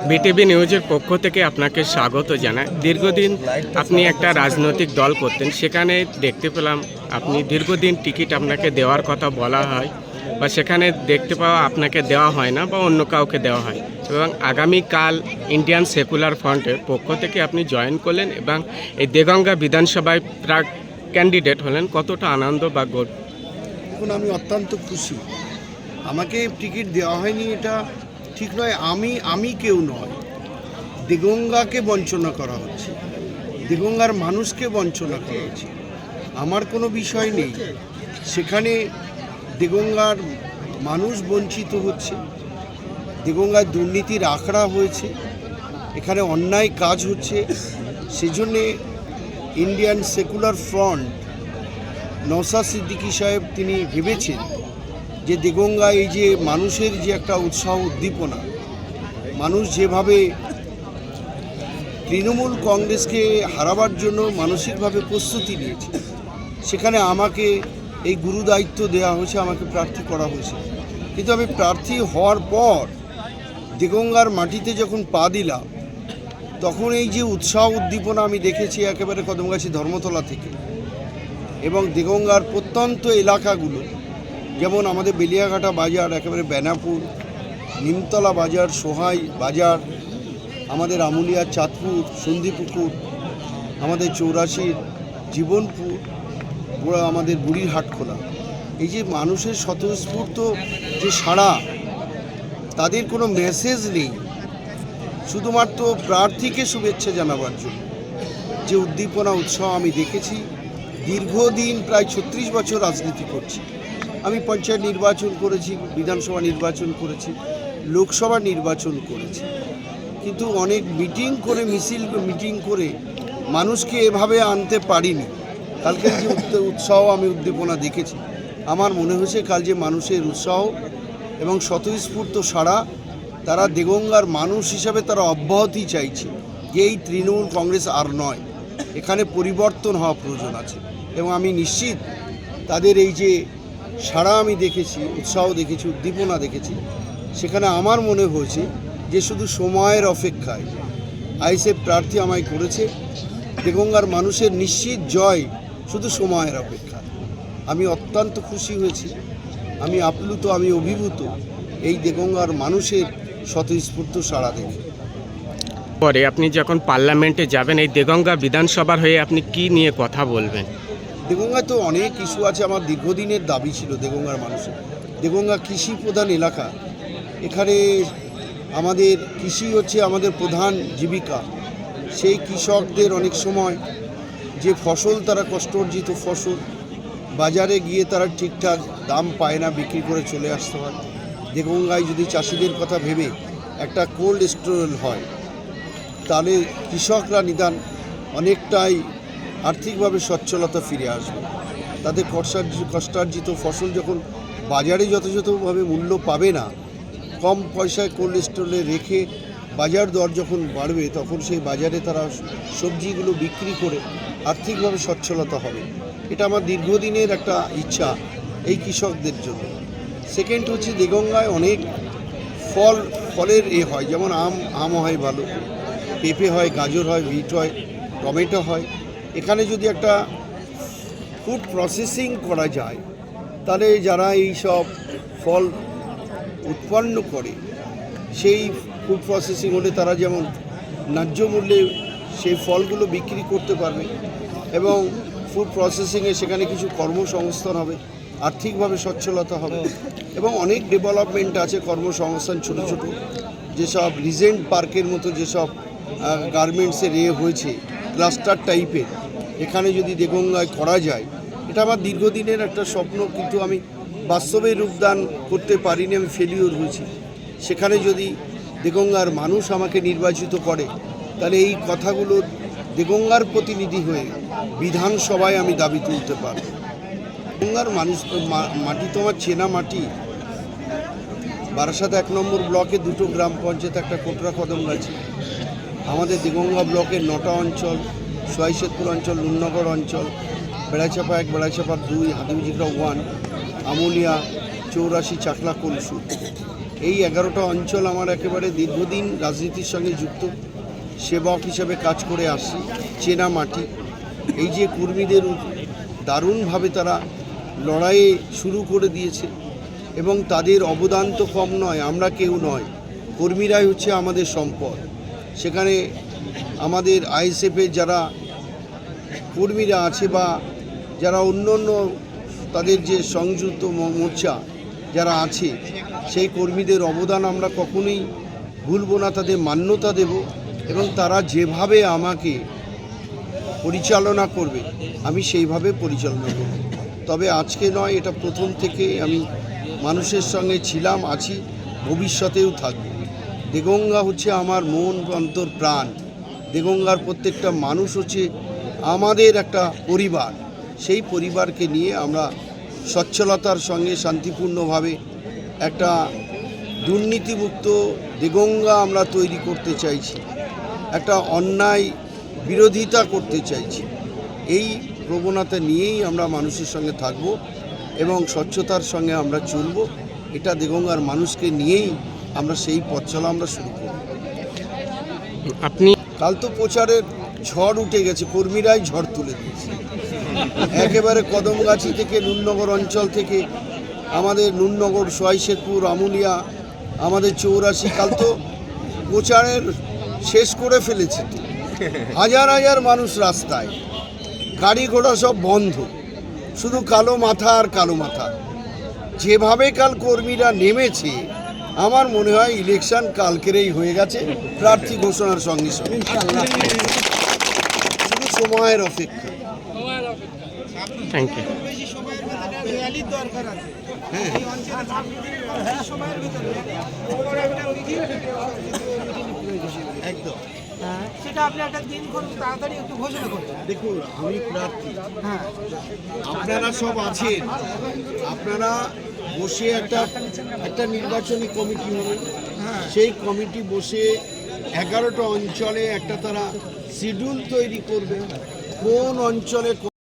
BTV নিউজের পক্ষ থেকে আপনাকে স্বাগত জানাই। দীর্ঘদিন আপনি একটা রাজনৈতিক দল করতেন, সেখানে দেখতে পেলাম আপনি দীর্ঘদিন টিকিট আপনাকে দেওয়ার কথা বলা হয় বা সেখানে দেখতে পাওয়া আপনাকে দেওয়া হয় না বা অন্য কাউকে দেওয়া হয়, এবং আগামীকাল ইন্ডিয়ান সেকুলার ফ্রন্টের পক্ষ থেকে আপনি জয়েন করলেন এবং এই দেগঙ্গা বিধানসভায় প্রাক ক্যান্ডিডেট হলেন। কতটা আনন্দ বা গর্ব? এখন আমি অত্যন্ত খুশি। আমাকে টিকিট দেওয়া হয়নি এটা ঠিক নয়। আমি কেউ নয়, দেগঙ্গাকে বঞ্চনা করা হচ্ছে, দেগঙ্গার মানুষকে বঞ্চনা করা হচ্ছে। আমার কোনো বিষয় নেই, সেখানে দেগঙ্গার মানুষ বঞ্চিত হচ্ছে, দেগঙ্গার দুর্নীতির আখড়া হয়েছে, এখানে অন্যায় কাজ হচ্ছে। সেজন্যে Indian secular front Naushad Siddiqui সাহেব তিনি ভেবেছেন যে দেগঙ্গা এই যে মানুষের যে একটা উৎসাহ উদ্দীপনা, মানুষ যেভাবে তৃণমূল কংগ্রেসকে হারাবার জন্য মানসিকভাবে প্রস্তুতি নিয়েছে, সেখানে আমাকে এই গুরু দায়িত্ব দেওয়া হয়েছে, আমাকে প্রার্থী করা হয়েছে। কিন্তু আমি প্রার্থী হওয়ার পর দেগঙ্গার মাটিতে যখন পা দিলাম, তখন এই যে উৎসাহ উদ্দীপনা আমি দেখেছি একেবারে কদমগাছি ধর্মতলা থেকে, এবং দেগঙ্গার প্রত্যন্ত এলাকাগুলো, যেমন আমাদের বেলিয়াঘাটা বাজার, একেবারে বেনাপুর, নিমতলা বাজার, সোহাই বাজার, আমাদের আমুলিয়া, চাঁদপুর, সন্ধিপুকুর, আমাদের চৌরাশির জীবনপুর, আমাদের বুড়ির হাটখোলা, এই যে মানুষের স্বতঃস্ফূর্ত যে সাড়া, তাদের কোনো মেসেজ নেই, শুধুমাত্র প্রার্থীকে শুভেচ্ছা জানাবার জন্য যে উদ্দীপনা উৎসাহ আমি দেখেছি। দীর্ঘদিন প্রায় 36 বছর রাজনীতি করছি। আমি পঞ্চায়েত নির্বাচন করেছি, বিধানসভা নির্বাচন করেছি, লোকসভা নির্বাচন করেছি, কিন্তু অনেক মিটিং করে মানুষকে এভাবে আনতে পারিনি। কালকে যে উৎসাহ আমি উদ্দীপনা দেখেছি, আমার মনে হয়েছে কাল যে মানুষের উৎসাহ এবং স্বতঃস্ফূর্ত সাড়া, তারা দেগঙ্গার মানুষ হিসাবে তারা অব্যাহতি চাইছে যে এই তৃণমূল কংগ্রেস আর নয়, এখানে পরিবর্তন হওয়া প্রয়োজন আছে। এবং আমি নিশ্চিত তাদের এই যে সাড়া আমি দেখেছি, উৎসাহ দেখেছি, উদ্দীপনা দেখেছি, সেখানে আমার মনে হয়েছে যে শুধু সময়ের অপেক্ষায় আইএসএফ প্রার্থী আমায় করেছে। দেগঙ্গার মানুষের নিশ্চিত জয় শুধু সময়ের অপেক্ষা। আমি অত্যন্ত খুশি হয়েছি, আমি আপ্লুত, আমি অভিভূত এই দেগঙ্গার মানুষের স্বতঃস্ফূর্ত সাড়া দেখে। পরে আপনি যখন পার্লামেন্টে যাবেন, এই দেগঙ্গা বিধানসভার হয়ে আপনি কি নিয়ে কথা বলবেন? দেগঙ্গায় তো অনেক ইস্যু আছে, আমার দীর্ঘদিনের দাবি ছিল দেগঙ্গার মানুষের। দেগঙ্গা কৃষি প্রধান এলাকা, এখানে আমাদের কৃষি হচ্ছে আমাদের প্রধান জীবিকা। সেই কৃষকদের অনেক সময় যে ফসল, তারা কষ্ট অর্জিত ফসল বাজারে গিয়ে তারা ঠিকঠাক দাম পায় না, বিক্রি করে চলে আসতে হয়। দেগঙ্গায় যদি চাষিদের কথা ভেবে একটা কোল্ড স্টোরেজ হয়, তাহলে কৃষকরা নিদান অনেকটাই আর্থিকভাবে সচ্ছলতা ফিরে আসবে। তাদের কষ্টার্জিত ফসল যখন বাজারে যথাযথভাবে মূল্য পাবে না, কম পয়সায় কোল্ড স্টোরে রেখে বাজার দর যখন বাড়বে, তখন সেই বাজারে তারা সবজিগুলো বিক্রি করে আর্থিকভাবে সচ্ছলতা হবে। এটা আমার দীর্ঘদিনের একটা ইচ্ছা এই কৃষকদের জন্য। সেকেন্ড হচ্ছে, দেগঙ্গায় অনেক ফলের হয়, যেমন আম হয় ভালো, পেঁপে হয়, গাজর হয়, বিট হয়, টমেটো হয়। এখানে যদি একটা ফুড প্রসেসিং করা যায়, তাহলে যারা এই সব ফল উৎপন্ন করে, সেই ফুড প্রসেসিং হলে তারা যেমন ন্যায্য মূল্যে সেই ফলগুলো বিক্রি করতে পারবে, এবং ফুড প্রসেসিংয়ে সেখানে কিছু কর্মসংস্থান হবে, আর্থিকভাবে সচ্ছলতা হবে, এবং অনেক ডেভেলপমেন্ট আছে, কর্মসংস্থান, ছোটো ছোটো যেসব রিজেন্ট পার্কের মতো যেসব গার্মেন্টসের হয়েছে ক্লাস্টার টাইপের, এখানে যদি দেগঙ্গায় করা যায়, এটা আমার দীর্ঘদিনের একটা স্বপ্ন, কিন্তু আমি বাস্তবে রূপদান করতে পারিনি, আমি ফেলিওর হয়েছি। সেখানে যদি দেগঙ্গার মানুষ আমাকে নির্বাচিত করে, তাহলে এই কথাগুলো দেগঙ্গার প্রতিনিধি হয়ে বিধানসভায় আমি দাবি তুলতে পারব। দেগঙ্গার মানুষ মাটি তো আমার চেনা মাটি। বারাসাত 1 নম্বর ব্লকে 2টো গ্রাম পঞ্চায়েত, একটা কোটরা কদমগাছি। আমাদের দেগঙ্গা ব্লকের 9টা অঞ্চল, সোয়াইশেদপুর অঞ্চল, নুননগর অঞ্চল, বেড়াইচাপা 1, বেড়াইচাপা 2, হাতিমজিগড়া 1, আমুলিয়া, চৌরাশি, চাকলা, কলসু, এই 11টা অঞ্চল আমার একেবারে দীর্ঘদিন রাজনীতির সঙ্গে যুক্ত, সেবক হিসেবে কাজ করে আসছি, চেনা মাটি। এই যে কর্মীদের দারুণভাবে তারা লড়াইয়ে শুরু করে দিয়েছে এবং তাদের অবদান তো কম নয়, আমরা কেউ নয়, কর্মীরাই হচ্ছে আমাদের সম্পদ। সেখানে আমাদের আইএসএফের যারা কর্মীরা আছে বা যারা অন্য অন্য তাদের যে সংযুক্ত মোর্চা যারা আছে, সেই কর্মীদের অবদান আমরা কখনোই ভুলব না, তাদের মান্যতা দেব এবং তারা যেভাবে আমাকে পরিচালনা করবে আমি সেইভাবে পরিচালনা করব। তবে আজকে নয়, এটা প্রথম থেকে আমি মানুষের সঙ্গে ছিলাম, আছি, ভবিষ্যতেও থাকব। দেগঙ্গা হচ্ছে আমার মন, অন্তর, প্রাণ। দেগঙ্গার প্রত্যেকটা মানুষ হচ্ছে আমাদের একটা পরিবার। সেই পরিবারকে নিয়ে আমরা সচ্ছলতার সঙ্গে শান্তিপূর্ণভাবে একটা দুর্নীতিমুক্ত দেগঙ্গা আমরা তৈরি করতে চাইছি, একটা অন্যায় বিরোধিতা করতে চাইছি। এই প্রবণতা নিয়েই আমরা মানুষের সঙ্গে থাকব এবং স্বচ্ছতার সঙ্গে আমরা চলব। এটা দেগঙ্গার মানুষকে নিয়েই আমরা সেই পথ চলা আমরা শুরু করব। আপনি কাল তো প্রচারের ঝড় উঠে গেছে, কর্মীরাই ঝড় তুলে দিয়েছে। একেবারে কদমগাছি থেকে নুননগর অঞ্চল থেকে আমাদের নুননগর, সোয়াইশেরপুর, আমুলিয়া, আমাদের 84, কাল তো প্রচারের শেষ করে ফেলেছে। হাজার হাজার মানুষ রাস্তায়, গাড়ি ঘোড়া সব বন্ধ, শুধু কালো মাথা আর কালো মাথা। যেভাবে কাল কর্মীরা নেমেছে, আমার মনে হয় ইলেকশন কালকেরই হয়ে গেছে, প্রার্থী ঘোষণার সঙ্গে সঙ্গে। শুধু সময়ের অপেক্ষা। Thank you. একদম সেটা আপনি একটা দিন খুব তাড়াতাড়ি একটু ঘোষণা করবেন। দেখুন, আমি প্রার্থী, হ্যাঁ, আপনারা সব আছেন, আপনারা বসে একটা নির্বাচনী কমিটি হবে, সেই কমিটি বসে 11টা অঞ্চলে একটা তারা শিডিউল তৈরি করবে, কোন অঞ্চলে